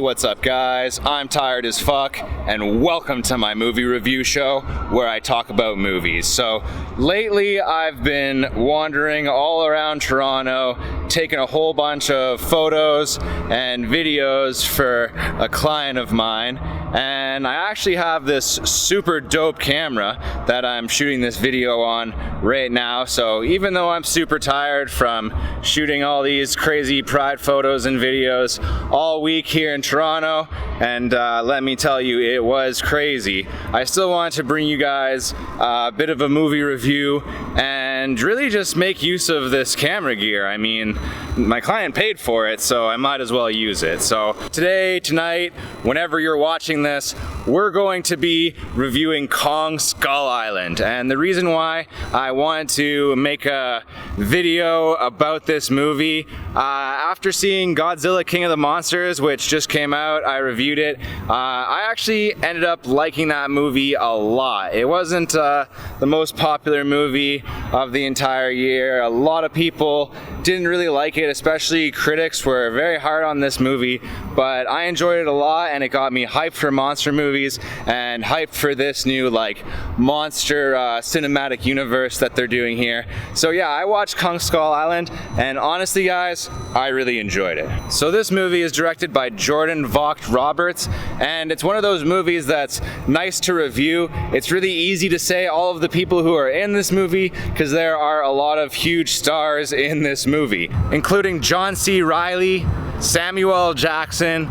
what's up guys? I'm tired as fuck and welcome to my movie review show where I talk about movies. So lately I've been wandering all around Toronto, taking a whole bunch of photos and videos for a client of mine, and I actually have this super dope camera that I'm shooting this video on right now. So even though I'm super tired from shooting all these crazy pride photos and videos all week here in Toronto, and let me tell you, it was crazy, I still want to bring you guys a bit of a movie review and really just make use of this camera gear. I mean, my client paid for it, so I might as well use it. So today, tonight, whenever you're watching this, we're going to be reviewing Kong Skull Island. And the reason why I wanted to make a video about this movie, after seeing Godzilla King of the Monsters, which just came out, I reviewed it. I actually ended up liking that movie a lot. It wasn't the most popular movie of the entire year. A lot of people didn't really like it, especially critics were very hard on this movie, but I enjoyed it a lot and it got me hyped for monster movies and hyped for this new like monster cinematic universe that they're doing here. So yeah, I watched Kong Skull Island and honestly guys, I really enjoyed it. So this movie is directed by vogt-roberts, and it's one of those movies that's nice to review. It's really easy to say all of the people who are in this movie because there are a lot of huge stars in this movie, including John C. Reilly, Samuel L. Jackson,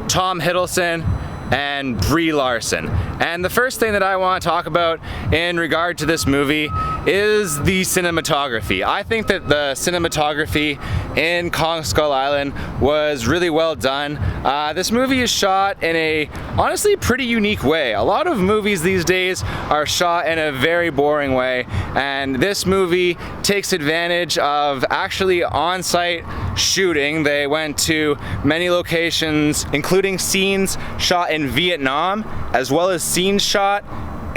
Tom Hiddleston, and Brie Larson. And the first thing that I want to talk about in regard to this movie is the cinematography. I think that the cinematography in Kong Skull Island was really well done. This movie is shot in a honestly pretty unique way. A lot of movies these days are shot in a very boring way, and this movie takes advantage of actually on-site shooting. They went to many locations, including scenes shot in Vietnam, as well as scenes shot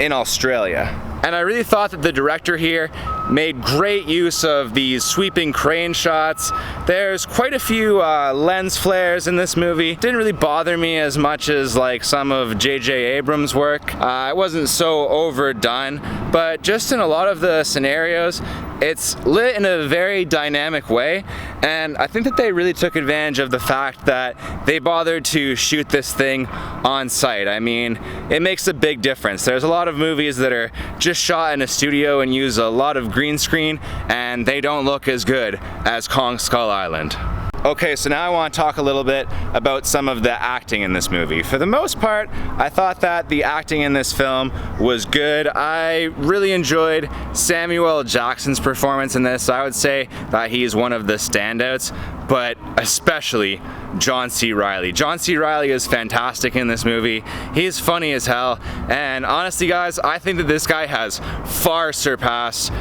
in Australia. And I really thought that the director here made great use of these sweeping crane shots. There's quite a few lens flares in this movie. Didn't really bother me as much as like some of J.J. Abrams' work. It wasn't so overdone, but just in a lot of the scenarios, it's lit in a very dynamic way, and I think that they really took advantage of the fact that they bothered to shoot this thing on site. I mean, it makes a big difference. There's a lot of movies that are just shot in a studio and use a lot of green screen, and they don't look as good as Kong Skull Island. Okay, so now I want to talk a little bit about some of the acting in this movie. For the most part, I thought that the acting in this film was good. I really enjoyed Samuel L. Jackson's performance in this. I would say that he's one of the standouts, but especially John C. Reilly. John C. Reilly is fantastic in this movie. He's funny as hell, and honestly guys, I think that this guy has far surpassed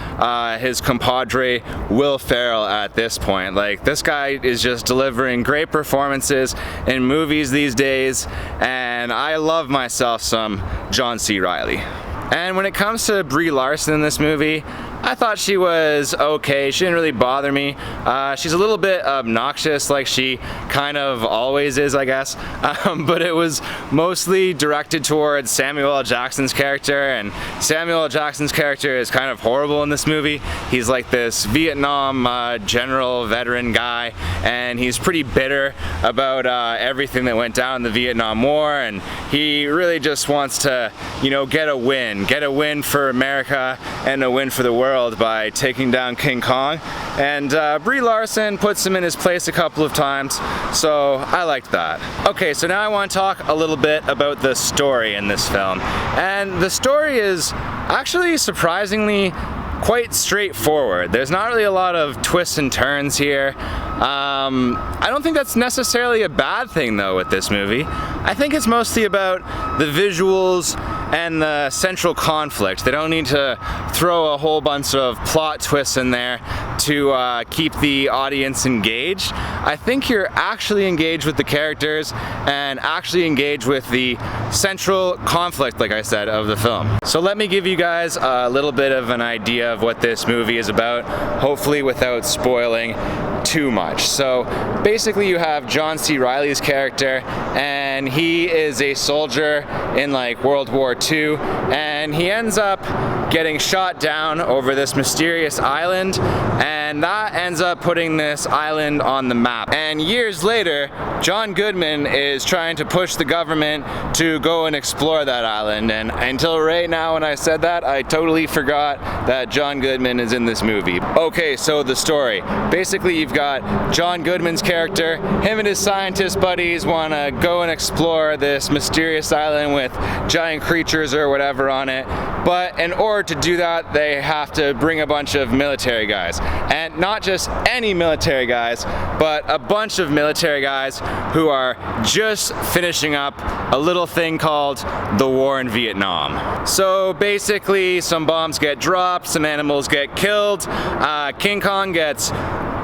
his compadre Will Ferrell at this point. Like, this guy is just delivering great performances in movies these days, and I love myself some John C. Reilly. And when it comes to Brie Larson in this movie, I thought she was okay. She didn't really bother me. She's a little bit obnoxious, like she kind of always is, I guess. But it was mostly directed towards Samuel L. Jackson's character, and Samuel L. Jackson's character is kind of horrible in this movie. He's like this Vietnam general veteran guy, and he's pretty bitter about everything that went down in the Vietnam War, and he really just wants to, you know, get a win for America and a win for the world by taking down King Kong. And Brie Larson puts him in his place a couple of times, so I liked that. Okay, so now I want to talk a little bit about the story in this film. And the story is actually surprisingly quite straightforward. There's not really a lot of twists and turns here. I don't think that's necessarily a bad thing though with this movie. I think it's mostly about the visuals and the central conflict. They don't need to throw a whole bunch of plot twists in there to keep the audience engaged. I think you're actually engaged with the characters and actually engaged with the central conflict, like I said, of the film. So let me give you guys a little bit of an idea of what this movie is about, hopefully without spoiling too much. So basically you have John C. Reilly's character, and he is a soldier in like World War II, and he ends up getting shot down over this mysterious island, and that ends up putting this island on the map. And years later, John Goodman is trying to push the government to go and explore that island, and until right now when I said that, I totally forgot that John Goodman is in this movie. Okay, so the story. Basically you've got John Goodman's character, him and his scientist buddies want to go and explore this mysterious island with giant creatures or whatever on it, but in order to do that they have to bring a bunch of military guys, and not just any military guys, but a bunch of military guys who are just finishing up a little thing called the war in Vietnam. So basically some bombs get dropped, some animals get killed, King Kong gets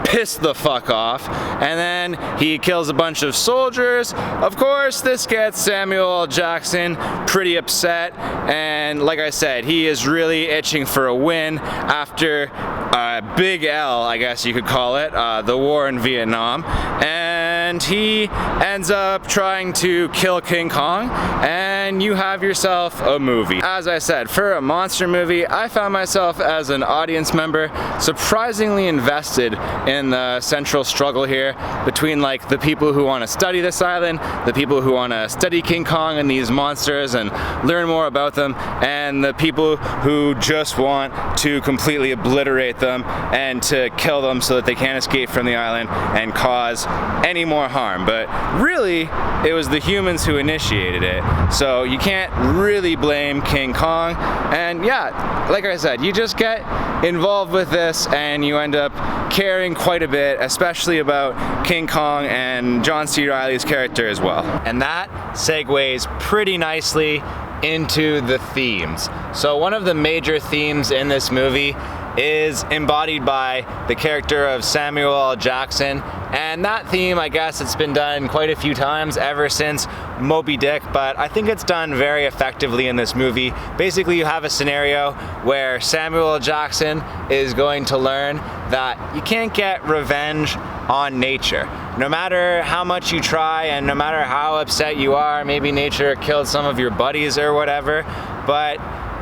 pissed the fuck off, and then he kills a bunch of soldiers. Of course, this gets Samuel L. Jackson pretty upset, and like I said, he is really itching for a win after a big L, I guess you could call it, the war in Vietnam, and he ends up trying to kill King Kong, and you have yourself a movie. As I said, for a monster movie, I found myself as an audience member surprisingly invested in the central struggle here between like the people who want to study this island, the people who want to study King Kong and these monsters and learn more about them, and the people who just want to completely obliterate them and to kill them so that they can't escape from the island and cause any more harm. But really, it was the humans who initiated it, so you can't really blame King Kong. And yeah, like I said, you just get involved with this and you end up caring quite a bit, especially about King Kong and John C. Reilly's character as well. And that segues pretty nicely into the themes. So one of the major themes in this movie is embodied by the character of Samuel L. Jackson, and that theme, I guess it's been done quite a few times ever since Moby Dick, but I think it's done very effectively in this movie. Basically you have a scenario where Samuel L. Jackson is going to learn that you can't get revenge on nature. No matter how much you try and no matter how upset you are, maybe nature killed some of your buddies or whatever, but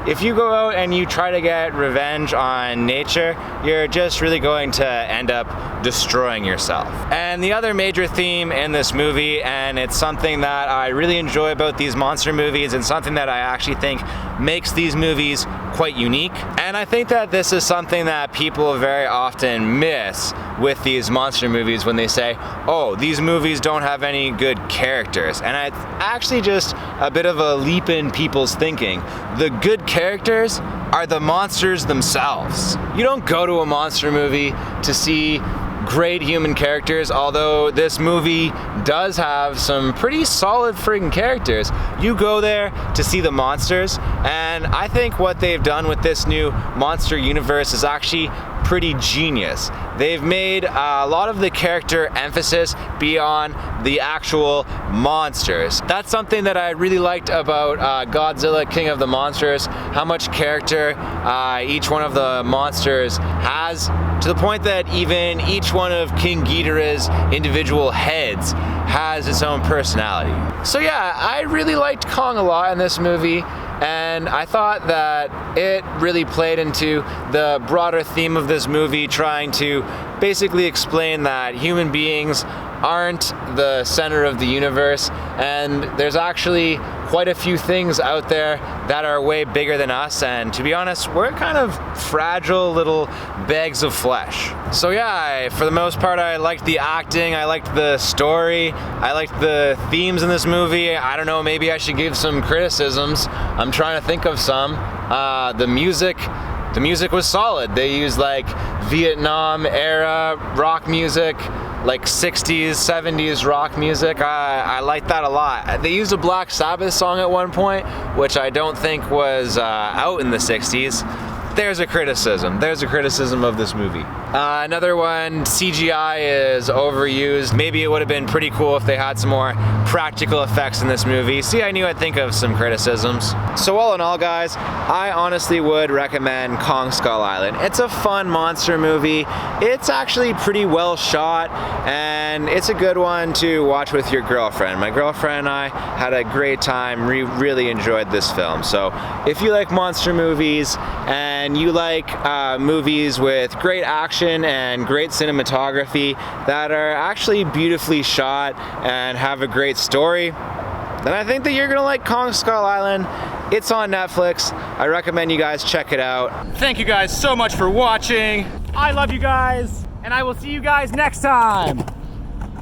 if you go out and you try to get revenge on nature, you're just really going to end up destroying yourself. And the other major theme in this movie, and it's something that I really enjoy about these monster movies and something that I actually think makes these movies quite unique, and I think that this is something that people very often miss with these monster movies when they say, oh, these movies don't have any good characters. And it's actually just a bit of a leap in people's thinking. The good characters are the monsters themselves. You don't go to a monster movie to see great human characters, although this movie does have some pretty solid friggin' characters. You go there to see the monsters, and I think what they've done with this new monster universe is actually pretty genius. They've made a lot of the character emphasis be on the actual monsters. That's something that I really liked about Godzilla King of the Monsters, how much character each one of the monsters has, to the point that even each one of King Ghidorah's individual heads has its own personality. So yeah, I really liked Kong a lot in this movie, and I thought that it really played into the broader theme of this movie, trying to basically explain that human beings aren't the center of the universe, and there's actually quite a few things out there that are way bigger than us, and to be honest, we're kind of fragile little bags of flesh. So yeah, for the most part, I liked the acting, I liked the story, I liked the themes in this movie. I don't know, maybe I should give some criticisms. I'm trying to think of some. The music was solid. They used like Vietnam era rock music, like 60s, 70s rock music. I like that a lot. They used a Black Sabbath song at one point, which I don't think was out in the 60s. There's a criticism of this movie. Another one, CGI is overused. Maybe it would have been pretty cool if they had some more practical effects in this movie. See, I knew I'd think of some criticisms. So all in all, guys, I honestly would recommend Kong Skull Island. It's a fun monster movie. It's actually pretty well shot, and it's a good one to watch with your girlfriend. My girlfriend and I had a great time. We really enjoyed this film. So if you like monster movies and you like movies with great action and great cinematography that are actually beautifully shot and have a great story, then I think that you're gonna like Kong Skull Island. It's on Netflix. I recommend you guys check it out. Thank you guys so much for watching. I love you guys, and I will see you guys next time.